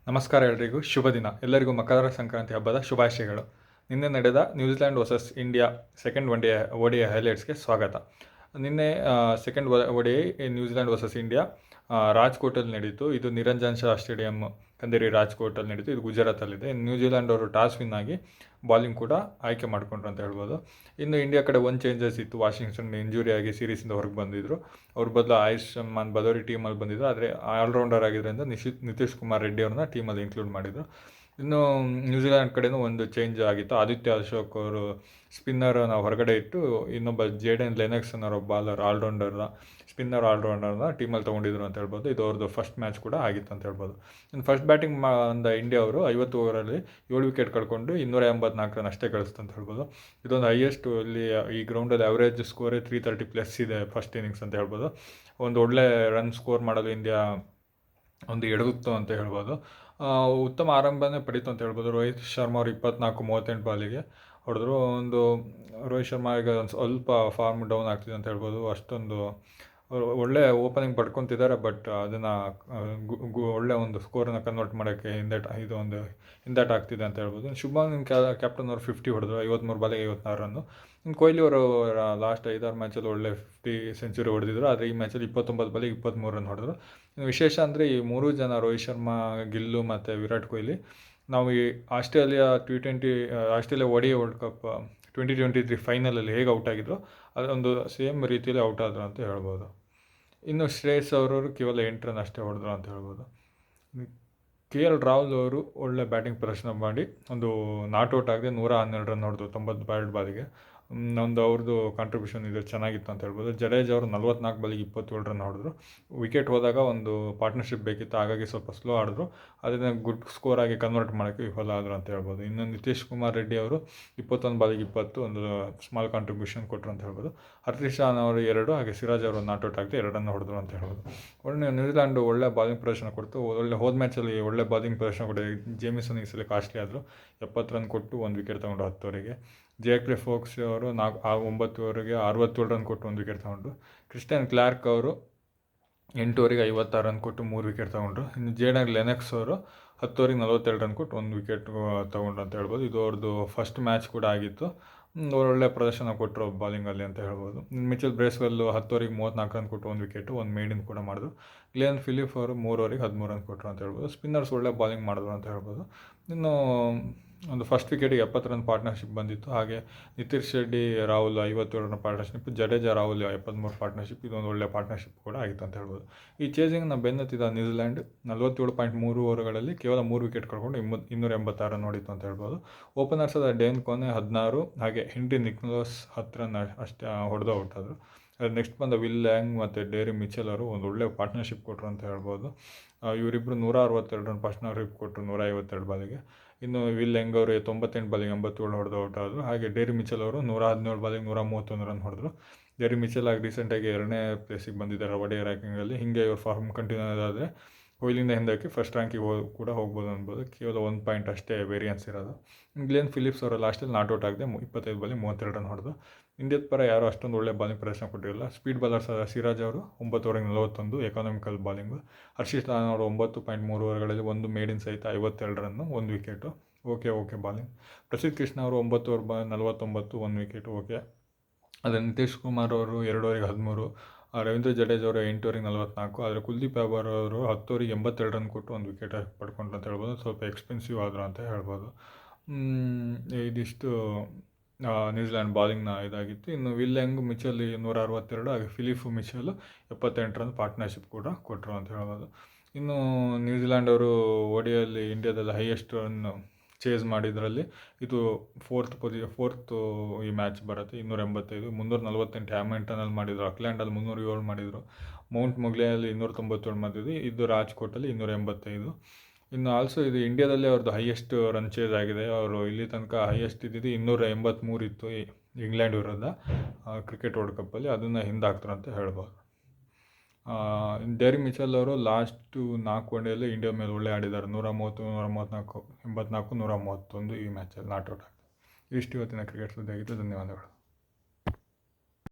ನಮಸ್ಕಾರ ಎಲ್ರಿಗೂ ಶುಭ ದಿನ. ಎಲ್ಲರಿಗೂ ಮಕರ ಸಂಕ್ರಾಂತಿ ಹಬ್ಬದ ಶುಭಾಶಯಗಳು. ನಿನ್ನೆ ನಡೆದ New Zealand versus India second ODI ಹೈಲೈಟ್ಸ್ಗೆ ಸ್ವಾಗತ. ನಿನ್ನೆ second ODI New Zealand versus India ರಾಜ್ಕೋಟಲ್ಲಿ ನಡೀತು. ಇದು ನಿರಂಜನ್ ಶಾ ಸ್ಟೇಡಿಯಂ ಕಂದೇರಿ ರಾಜ್ಕೋಟಲ್ಲಿ ನಡೀತು. ಇದು ಗುಜರಾತಲ್ಲಿದೆ. ನ್ಯೂಜಿಲೆಂಡ್ ಅವರು ಟಾಸ್ ವಿನ್ ಆಗಿ ಬಾಲಿಂಗ್ ಕೂಡ ಆಯ್ಕೆ ಮಾಡಿಕೊಂಡ್ರು ಅಂತ ಹೇಳ್ಬೋದು. ಇನ್ನು ಇಂಡಿಯಾ ಕಡೆ ಒಂದು ಚೇಂಜಸ್ ಇತ್ತು. ವಾಷಿಂಗ್ಟನ್ ಇಂಜುರಿ ಆಗಿ ಸೀರೀಸಿಂದ ಹೊರಗೆ ಬಂದಿದ್ದರು. ಅವ್ರ ಬದಲು ಆಯುಷ್ಮಾನ್ ಬದೋರಿ ಟೀಮಲ್ಲಿ ಬಂದಿದ್ದರು. ಆದರೆ ಆಲ್ರೌಂಡರ್ ಆಗಿದ್ದರಿಂದ ನಿತೀಶ್ ಕುಮಾರ್ ರೆಡ್ಡಿ ಅವ್ರನ್ನ ಟೀಮಲ್ಲಿ ಇನ್ಕ್ಲೂಡ್ ಮಾಡಿದರು. ಇನ್ನು ನ್ಯೂಜಿಲೆಂಡ್ ಕಡೆಯೂ ಒಂದು ಚೇಂಜ್ ಆಗಿತ್ತು. ಆದಿತ್ಯ ಅಶೋಕ್ ಅವರು ಸ್ಪಿನ್ನರ್ನ ಹೊರಗಡೆ ಇಟ್ಟು ಇನ್ನೊಬ್ಬ ಜೇಡನ್ ಲೆನೆಕ್ಸ್ ಅನ್ನೋ ಬಾಲರ್ ಆಲ್ರೌಂಡರ್ನ ಟೀಮಲ್ಲಿ ತೊಗೊಂಡಿದ್ರು ಅಂತ ಹೇಳ್ಬೋದು. ಇದು ಅವ್ರದ್ದು ಫಸ್ಟ್ ಮ್ಯಾಚ್ ಕೂಡ ಆಗಿತ್ತು ಅಂತ ಹೇಳ್ಬೋದು. ಇನ್ನು ಫಸ್ಟ್ ಬ್ಯಾಟಿಂಗ್ ಅಂದ ಇಂಡಿಯಾ ಅವರು 50 ಓವರಲ್ಲಿ 7 ವಿಕೆಟ್ ಕಳ್ಕೊಂಡು 284 ರನ್ ಅಷ್ಟೇ ಗಳಿಸ್ತು ಅಂತ ಹೇಳ್ಬೋದು. ಇದೊಂದು ಹೈಯೆಸ್ಟ್ ಇಲ್ಲಿ ಈ ಗ್ರೌಂಡಲ್ಲಿ ಅವರೇಜ್ ಸ್ಕೋರೇ 330+ ಇದೆ ಫಸ್ಟ್ ಇನ್ನಿಂಗ್ಸ್ ಅಂತ ಹೇಳ್ಬೋದು. ಒಂದು ಒಳ್ಳೆ ರನ್ ಸ್ಕೋರ್ ಮಾಡಲು ಇಂಡಿಯಾ ಒಂದು ಎಡಗುತ್ತು ಅಂತ ಹೇಳ್ಬೋದು. ಉತ್ತಮ ಆರಂಭನೇ ಪಡೀತು ಅಂತ ಹೇಳ್ಬೋದು. ರೋಹಿತ್ ಶರ್ಮಾ ಅವರು 24-38 ಬಾಲಿಗೆ ಹೊಡೆದ್ರು. ರೋಹಿತ್ ಶರ್ಮಾ ಈಗ ಒಂದು ಸ್ವಲ್ಪ ಫಾರ್ಮ್ ಡೌನ್ ಆಗ್ತಿದೆ ಅಂತ ಹೇಳ್ಬೋದು. ಅಷ್ಟೊಂದು ಒಳ್ಳೆ ಓಪನಿಂಗ್ ಪಡ್ಕೊತಿದ್ದಾರೆ, ಬಟ್ ಅದನ್ನು ಒಳ್ಳೆ ಒಂದು ಸ್ಕೋರನ್ನು ಕನ್ವರ್ಟ್ ಮಾಡೋಕ್ಕೆ ಹಿಂದೇಟ್ ಆಗ್ತಿದೆ ಅಂತ ಹೇಳ್ಬೋದು. ಶುಭ್ಮನ್ ಕ್ಯಾಪ್ಟನ್ ಅವರು 50 ಹೊಡೆದ್ರು. 53 ಬಾಲಿಗೆ 54 ರನ್ನು. ಇನ್ನು ಕೊಹ್ಲಿ ಅವರು ಲಾಸ್ಟ್ 5-6 ಮ್ಯಾಚಲ್ಲಿ ಒಳ್ಳೆ 50 ಸೆಂಚುರಿ ಹೊಡೆದಿದ್ರು. ಆದರೆ ಈ ಮ್ಯಾಚಲ್ಲಿ 29 ಬಾಲಿಗೆ 23 ರನ್ ಹೊಡೆದ್ರು. ಇನ್ನು ವಿಶೇಷ ಅಂದರೆ ಈ 3 ಜನ ರೋಹಿತ್ ಶರ್ಮಾ, ಗಿಲ್ಲು ಮತ್ತು ವಿರಾಟ್ ಕೊಹ್ಲಿ ನಾವು ಈ ಆಸ್ಟ್ರೇಲಿಯಾ ODI ವರ್ಲ್ಡ್ ಕಪ್ 2023 ಫೈನಲಲ್ಲಿ ಹೇಗೆ ಔಟ್ ಆಗಿದ್ರು ಅದೊಂದು ಸೇಮ್ ರೀತಿಯಲ್ಲಿ ಔಟ್ ಆದರು ಅಂತ ಹೇಳ್ಬೋದು. ಇನ್ನು ಶ್ರೇಯಸ್ ಅವರು ಕೇವಲ 8 ರನ್ ಅಷ್ಟೇ ಹೊಡೆದ್ರು ಅಂತ ಹೇಳ್ಬೋದು. KL ರಾಹುಲ್ ಅವರು ಒಳ್ಳೆ ಬ್ಯಾಟಿಂಗ್ ಪ್ರದರ್ಶನ ಮಾಡಿ ಒಂದು ನಾಟ್ಔಟ್ ಆಗದೆ 112 ರನ್ ಹೊಡೆದ್ರು 92 ಬಾಲಿಗೆ. ಅವ್ರದ್ದು ಕಾಂಟ್ರಿಬ್ಯೂಷನ್ ಇದು ಚೆನ್ನಾಗಿತ್ತು ಅಂತ ಹೇಳ್ಬೋದು. ಜಡೇಜ್ ಅವರು 44 ಬಾಲಿಗೆ 27 ರನ್ ಹೊಡೆದ್ರು. ವಿಕೆಟ್ ಹೋದಾಗ ಒಂದು ಪಾರ್ಟ್ನರ್ಶಿಪ್ ಬೇಕಿತ್ತು, ಹಾಗಾಗಿ ಸ್ವಲ್ಪ ಸ್ಲೋ ಆಡಿದ್ರು. ಅದನ್ನು ಗುಡ್ ಸ್ಕೋರ್ ಆಗಿ ಕನ್ವರ್ಟ್ ಮಾಡೋಕ್ಕೆ ವಿಫಲ ಆದರು ಅಂತ ಹೇಳ್ಬೋದು. ಇನ್ನು ನಿತೀಶ್ ಕುಮಾರ್ ರೆಡ್ಡಿ ಅವರು 21 ಬಾಲಿಗೆ 20 ಒಂದು ಸ್ಮಾಲ್ ಕಾಂಟ್ರಿಬ್ಯೂಷನ್ ಕೊಟ್ಟರು ಅಂತ ಹೇಳ್ಬೋದು. ಹರ್ಷಿತ್ ರಾಣಾ ಅವರು 2, ಹಾಗೆ ಸಿರಾಜ್ ಅವರು ನಾಟ್ಔಟ್ ಆಗದೆ 2 ರನ್ ಹೊಡೆದ್ರು ಅಂತ ಹೇಳ್ಬೋದು. ನ್ಯೂಜಿಲೆಂಡ್ ಒಳ್ಳೆ ಬಾಲಿಂಗ್ ಪ್ರದರ್ಶನ ಕೊಡ್ತು. ಹೋದ ಮ್ಯಾಚಲ್ಲಿ ಒಳ್ಳೆ ಬಾಲಿಂಗ್ ಪ್ರದರ್ಶನ ಕೊಟ್ಟಿದೆ. ಜೇಮಿಸನ್ ಈ ಸಲ ಕಾಸ್ಟ್ಲಿ ಆದರು. 70 ರನ್ ಕೊಟ್ಟು 1 ವಿಕೆಟ್ ತೊಗೊಂಡು 10 ಓವರಿಗೆ. ಜೇಕ್ಲೆ ಫೋಕ್ಸ್ ಅವರು 9 ಓವರಿಗೆ 67 ರನ್ ಕೊಟ್ಟು 1 ವಿಕೆಟ್ ತೊಗೊಂಡ್ರು. ಕ್ರಿಸ್ಟಿಯನ್ ಕ್ಲಾರ್ಕ್ ಅವರು 8 ಓವರಿಗೆ 56 ರನ್ ಕೊಟ್ಟು 3 ವಿಕೆಟ್ ತೊಗೊಂಡ್ರು. ಇನ್ನು ಜೇಡನ್ ಲೆನೆಕ್ಸ್ ಅವರು 10 ಓವರಿಗೆ 42 ರನ್ ಕೊಟ್ಟು 1 ವಿಕೆಟ್ ತೊಗೊಂಡ್ರು ಅಂತ ಹೇಳ್ಬೋದು. ಇದು ಅವ್ರದ್ದು ಫಸ್ಟ್ ಮ್ಯಾಚ್ ಕೂಡ ಆಗಿತ್ತು. ಒಳ್ಳೆ ಪ್ರದರ್ಶನ ಕೊಟ್ಟರು ಬಾಲಿಂಗಲ್ಲಿ ಅಂತ ಹೇಳ್ಬೋದು. ಮಿಚೆಲ್ ಬ್ರೇಸ್ವೆಲ್ಲು 10 ಓವರಿಗೆ 34 ರನ್ ಕೊಟ್ಟು 1 ವಿಕೆಟು, 1 ಮೇಡಿನ್ ಕೂಡ ಮಾಡಿದ್ರು. ಗ್ಲೆನ್ ಫಿಲಿಪ್ ಅವರು 3 ಓವರಿಗೆ 13 ರನ್ ಕೊಟ್ಟರು ಅಂತ ಹೇಳ್ಬೋದು. ಸ್ಪಿನ್ನರ್ಸ್ ಒಳ್ಳೆ ಬಾಲಿಂಗ್ ಮಾಡಿದ್ರು ಅಂತ ಹೇಳ್ಬೋದು. ಇನ್ನು ಒಂದು ಫಸ್ಟ್ ವಿಕೆಟಿಗೆ 70 ರನ್ ಪಾರ್ಟ್ನರ್ಶಿಪ್ ಬಂದಿತ್ತು. ಹಾಗೆ Nitish Reddy Rahul 57 run partnership, Jadeja Rahul 73 partnership. ಇದೊಂದು ಒಳ್ಳೆ ಪಾರ್ಟ್ನರ್ಶಿಪ್ ಕೂಡ ಆಗಿತ್ತು ಅಂತ ಹೇಳ್ಬೋದು. ಈ ಚೇಸಿಂಗ್ನ ಬೆನ್ನತ್ತಿದ ನ್ಯೂಜಿಲೆಂಡ್ 47.3 ಓವರ್ಗಳಲ್ಲಿ ಕೇವಲ 3 ವಿಕೆಟ್ ಕಳ್ಕೊಂಡು 286 ರನ್ ಹೊಡಿತು ಅಂತ ಹೇಳ್ಬೋದು. ಓಪನರ್ಸ್ ಆದ ಡೇನ್ ಕೊನೆ 16, ಹಾಗೆ ಹೆನ್ರಿ ನಿಕೋಲಸ್ 10 ರನ್ ಅಷ್ಟೇ ಹೊಡೆದು ಔಟ್ ಆದರು. ನೆಕ್ಸ್ಟ್ ಬಂದ ವಿಲ್ ಲ್ಯಾಂಗ್ ಮತ್ತು ಡೇರಿ ಮಿಚೆಲ್ ಅವರು ಒಂದು ಒಳ್ಳೆ ಪಾರ್ಟ್ನರ್ಶಿಪ್ ಕೊಟ್ಟರು ಅಂತ ಹೇಳ್ಬೋದು. ಇವರಿಬ್ಬರು 162 ರನ್ ಪಾರ್ಟ್ನರ್ಶಿಪ್ ಕೊಟ್ಟರು 152 ಬಾಲಿಗೆ. ಇನ್ನು ವಿಲ್ ಲ್ಯಾಂಗ್ ಅವರು 98 ಬಾಲಿಗೆ 87 ಹೊಡೆದು ಔಟ್ ಆದರು. ಹಾಗೆ ಡೇರಿ ಮಿಚೆಲ್ ಅವರು 117 ಬಾಲಿಗೆ 131 ರನ್ ಹೊಡೆದ್ರು. ಡೇರಿ ಮಿಚೆಲ್ ಆಗಿ ರೀಸೆಂಟಾಗಿ 2ನೇ ಪ್ಲೇಸಿಗೆ ಬಂದಿದ್ದಾರೆ ODI ರ್ಯಾಂಕಿಂಗಲ್ಲಿ. ಹೀಗೆ ಇವ್ರ ಫಾರ್ಮ್ ಕಂಟಿನ್ಯೂ ಆದಾದರೆ ಕೊಹ್ಲಿಯಿಂದ ಹಿಂದಕ್ಕೆ ಫಸ್ಟ್ ರ್ಯಾಂಕಿಗೆ ಕೂಡ ಹೋಗ್ಬೋದು ಅನ್ಬೋದು. ಕೇವಲ 1 ಪಾಯಿಂಟ್ ಅಷ್ಟೇ ವೇರಿಯನ್ಸ್ ಇರೋದು. ಗ್ಲೆನ್ ಫಿಲಿಪ್ಸ್ ಅವರು ಲಾಸ್ಟಲ್ಲಿ ನಾಟ್ಔಟ್ ಆಗದೆ 25 ಬಾಲಿಗೆ 32 ರನ್ ಹೊಡೆದು. ಇಂಡಿಯಾದ ಪರ ಯಾರು ಅಷ್ಟೊಂದು ಒಳ್ಳೆ ಬಾಲಿಂಗ್ ಪ್ರದರ್ಶನ ಕೊಟ್ಟಿರಲಿಲ್ಲ. ಸ್ಪೀಡ್ ಬಾಲರ್ಸ್ ಆದ ಸಿರಾಜ್ ಅವರು 9 ಓವರಿಗೆ 41 ಎಕಾನಮಿಕಲ್ ಬಾಲಿಂಗು. ಹರ್ಷಿತ್ ರಾಣಾ ಅವರು 9.3 ಓವರ್ಗಳಲ್ಲಿ 1 ಮೇಡಿನ್ ಸಹಿತ 52 ರನ್ನು, 1 ವಿಕೆಟು, ಓಕೆ ಬಾಲಿಂಗ್. ಪ್ರಸಿದ್ಧ ಕೃಷ್ಣ ಅವರು 9 ಓವರ್ 49, 1 ವಿಕೆಟು, ಓಕೆ. ಅದೇ ನಿತೀಶ್ ಕುಮಾರ್ ಅವರು 2 ಓವರಿಗೆ 13, ರವೀಂದ್ರ ಜಡೇಜ್ ಅವರು 8 ಓವರಿಗೆ 44. ಆದರೆ ಕುಲ್ದೀಪ್ ಯಾದವ್ ಅವರು 10 ಓವರಿಗೆ 82 ರನ್ ಕೊಟ್ಟು 1 ವಿಕೆಟ್ ಪಡ್ಕೊಂಡ್ರು ಅಂತ ಹೇಳ್ಬೋದು. ಸ್ವಲ್ಪ ಎಕ್ಸ್ಪೆನ್ಸಿವ್ ಆದರು ಅಂತ ಹೇಳ್ಬೋದು. ಇದಿಷ್ಟು ನ್ಯೂಜಿಲೆಂಡ್ ಬಾಲಿಂಗ್ನ ಇದಾಗಿತ್ತು. ಇನ್ನು ವಿಲ್ ಲ್ಯಾಂಗ್ ಮಿಚೆಲ್ 162, ಹಾಗೆ ಫಿಲಿಪ್ ಮಿಚೆಲ್ 78 ರನ್ ಪಾರ್ಟ್ನರ್ಶಿಪ್ ಕೂಡ ಕೊಟ್ಟರು ಅಂತ ಹೇಳ್ಬೋದು. ಇನ್ನು ನ್ಯೂಜಿಲೆಂಡ್ ಅವರು ODIಯಲ್ಲಿ ಇಂಡಿಯಾದಲ್ಲಿ ಹೈಯೆಸ್ಟ್ ರನ್ ಚೇಸ್ ಮಾಡಿದ್ರಲ್ಲಿ ಇದು ಫೋರ್ತ್ ಈ ಮ್ಯಾಚ್ ಬರುತ್ತೆ. 285, 348 ಹ್ಯಾಮಿಲ್ಟನಲ್ಲಿ ಮಾಡಿದರು. ಅಕ್ಲ್ಯಾಂಡಲ್ಲಿ 307 ಮಾಡಿದರು. ಮೌಂಟ್ ಮೊಗ್ಲೆಯಲ್ಲಿ 297 ಮಾಡಿದ್ರು. ಇದು ರಾಜ್ಕೋಟಲ್ಲಿ 285. ಇನ್ನು ಆಲ್ಸೋ ಇದು ಇಂಡಿಯಾದಲ್ಲೇ ಅವ್ರದ್ದು ಹೈಯೆಸ್ಟ್ ರನ್ ಚೇಸ್ ಆಗಿದೆ. ಅವರು ಇಲ್ಲಿ ತನಕ ಹೈಯೆಸ್ಟ್ ಇದ್ದಿದ್ದು 283 ಇತ್ತು ಇಂಗ್ಲೆಂಡ್ ವಿರುದ್ಧ ಕ್ರಿಕೆಟ್ ವರ್ಲ್ಡ್ ಕಪ್ಪಲ್ಲಿ. ಅದನ್ನು ಹಿಂದಾಕ್ತಾರೆ ಅಂತ ಹೇಳ್ಬೋದು. ಡೇರಿ ಮಿಚೆಲ್ ಅವರು ಲಾಸ್ಟು 4 ODIಯಲ್ಲಿ ಇಂಡಿಯಾ ಮೇಲೆ ಒಳ್ಳೆ ಆಡಿದ್ದಾರೆ. 130, 134, 84, 131 ಈ ಮ್ಯಾಚಲ್ಲಿ ನಾಟ್ಔಟ್ ಆಗ್ತದೆ. ಇಷ್ಟು ಇವತ್ತಿನ ಕ್ರಿಕೆಟ್ ಸುದ್ದಿ ಆಗಿತ್ತು. ಧನ್ಯವಾದಗಳು.